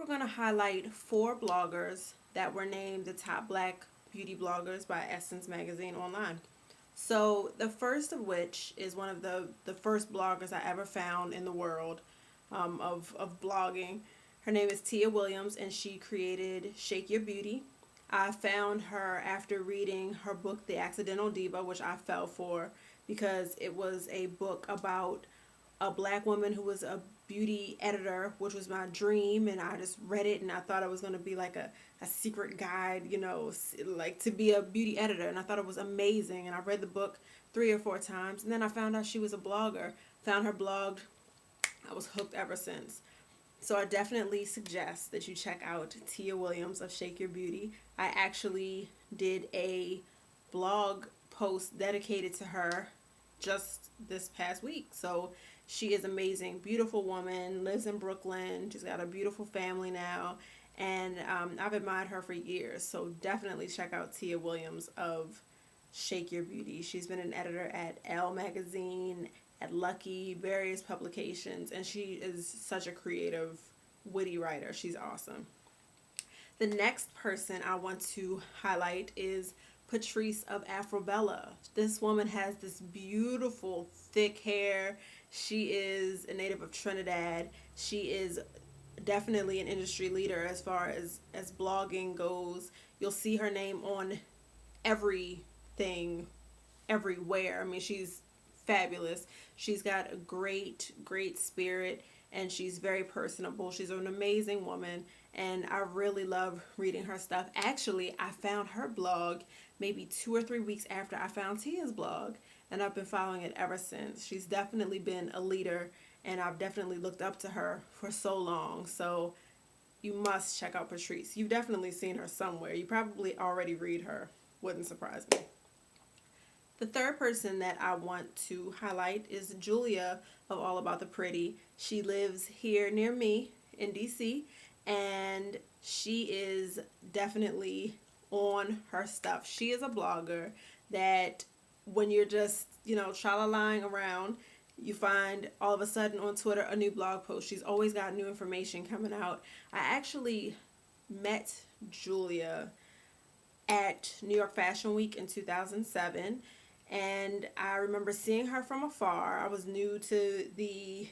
we're going to highlight 4 bloggers that were named the top black beauty bloggers by Essence Magazine online. So the first of which is one of the first bloggers I ever found in the world of blogging. Her name is Tia Williams, and she created Shake Your Beauty. I found her after reading her book, The Accidental Diva, which I fell for because it was a book about a black woman who was a beauty editor, which was my dream. And I just read it and I thought it was going to be like a secret guide, like to be a beauty editor. And I thought it was amazing. And I read the book 3 or 4 times. And then I found out she was a blogger, found her blog. I was hooked ever since. So I definitely suggest that you check out Tia Williams of Shake Your Beauty. I actually did a blog post dedicated to her just this past week. So she is amazing, beautiful woman, lives in Brooklyn. She's got a beautiful family now, and I've admired her for years. So definitely check out Tia Williams of Shake Your Beauty. She's been an editor at Elle Magazine, at Lucky, various publications, and she is such a creative, witty writer. She's awesome. The next person I want to highlight is Patrice of Afrobella. This woman has this beautiful, thick hair. She is a native of Trinidad. She is definitely an industry leader as far as blogging goes. You'll see her name on everything, everywhere. I mean, she's fabulous. She's got a great, great spirit, and she's very personable. She's an amazing woman, and I really love reading her stuff. Actually, I found her blog maybe 2 or 3 weeks after I found Tia's blog, and I've been following it ever since. She's definitely been a leader, and I've definitely looked up to her for so long. So you must check out Patrice. You've definitely seen her somewhere. You probably already read her. Wouldn't surprise me. The third person that I want to highlight is Julia of All About the Pretty. She lives here near me in DC, and she is definitely on her stuff. She is a blogger that when you're just, tra-la-lying around, you find all of a sudden on Twitter a new blog post. She's always got new information coming out. I actually met Julia at New York Fashion Week in 2007, and I remember seeing her from afar. I was new to the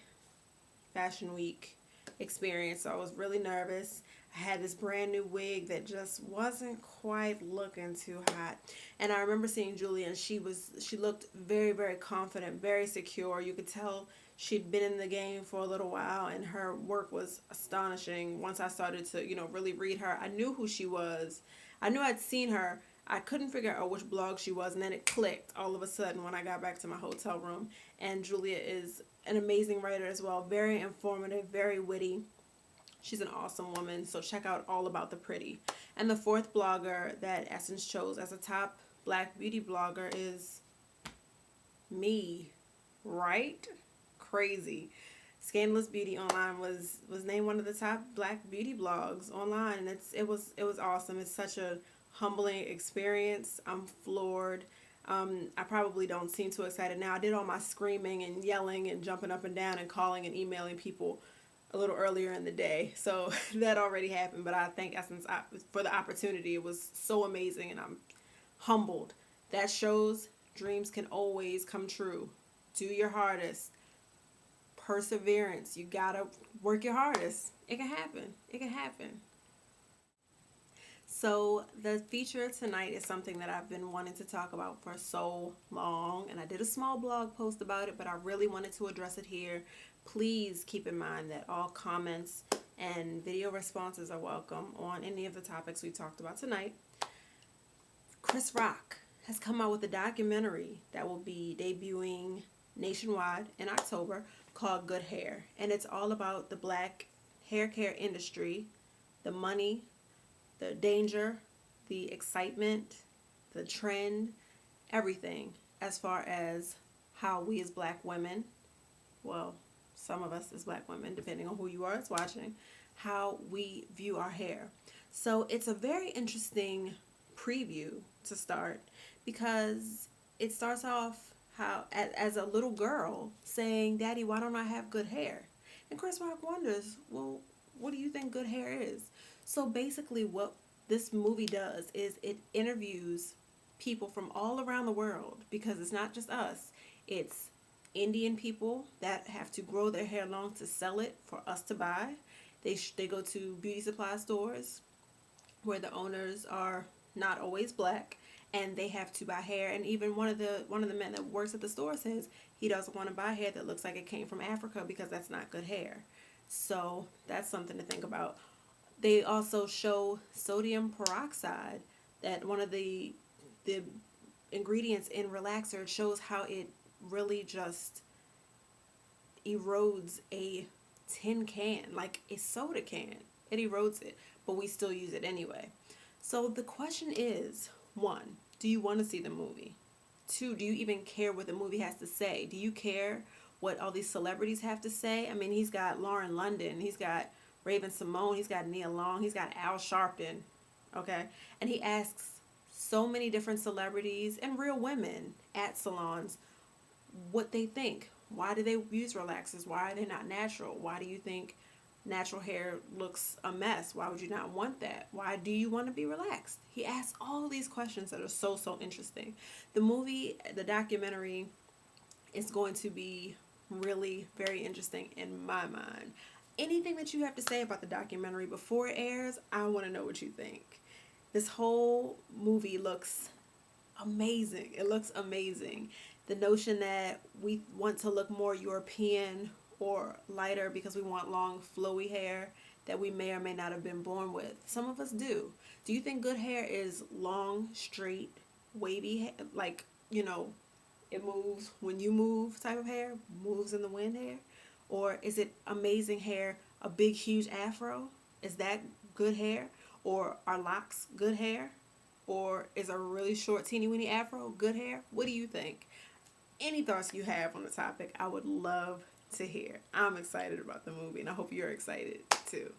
Fashion Week experience, so I was really nervous. I had this brand new wig that just wasn't quite looking too hot. And I remember seeing Julia, and she looked very, very confident, very secure. You could tell she'd been in the game for a little while, and her work was astonishing. Once I started to, really read her, I knew who she was. I knew I'd seen her. I couldn't figure out which blog she was, and then it clicked all of a sudden when I got back to my hotel room. And Julia is an amazing writer as well, very informative, very witty. She's an awesome woman, so check out All About the Pretty. And the fourth blogger that Essence chose as a top black beauty blogger is me, right? Crazy. Scandalous Beauty Online was named one of the top black beauty blogs online, and it was awesome. It's such a humbling experience. I'm floored. I probably don't seem too excited now. I did all my screaming and yelling and jumping up and down and calling and emailing people a little earlier in the day, so that already happened. But I thank Essence for the opportunity. It was so amazing, and I'm humbled. That shows dreams can always come true. Do your hardest. Perseverance. You gotta work your hardest. It can happen. It can happen. So the feature tonight is something that I've been wanting to talk about for so long, and I did a small blog post about it, but I really wanted to address it here. Please keep in mind that all comments and video responses are welcome on any of the topics we talked about tonight. Chris Rock has come out with a documentary that will be debuting nationwide in October called Good Hair, and it's all about the black hair care industry, the money, the danger, the excitement, the trend, everything as far as how we as black women, well, some of us as black women, depending on who you are that's watching, how we view our hair. So it's a very interesting preview to start, because it starts off how as a little girl saying, "Daddy, why don't I have good hair?" And Chris Rock wonders, well, what do you think good hair is? So basically, what this movie does is it interviews people from all around the world, because it's not just us. It's Indian people that have to grow their hair long to sell it for us to buy. They go to beauty supply stores where the owners are not always black, and they have to buy hair. And even one of the men that works at the store says he doesn't want to buy hair that looks like it came from Africa, because that's not good hair. So that's something to think about. They also show sodium peroxide, that one of the ingredients in relaxer, shows how it really just erodes a tin can, like a soda can. It erodes it, but we still use it anyway. So the question is, one, do you want to see the movie? Two, do you even care what the movie has to say? Do you care what all these celebrities have to say? I mean, he's got Lauren London, he's got Raven Simone, he's got Nia Long, he's got Al Sharpton, okay? And he asks so many different celebrities and real women at salons what they think. Why do they use relaxers? Why are they not natural? Why do you think natural hair looks a mess? Why would you not want that? Why do you want to be relaxed? He asks all these questions that are so interesting. The movie, the documentary, is going to be really very interesting in my mind. Anything that you have to say about the documentary before it airs, I want to know what you think. This whole movie looks amazing. It looks amazing. The notion that we want to look more European or lighter because we want long, flowy hair that we may or may not have been born with. Some of us do. Do you think good hair is long, straight, wavy, like, it moves when you move type of hair, moves in the wind hair? Or is it amazing hair, a big, huge afro? Is that good hair? Or are locks good hair? Or is a really short, teeny weeny afro good hair? What do you think? Any thoughts you have on the topic, I would love to hear. I'm excited about the movie, and I hope you're excited too.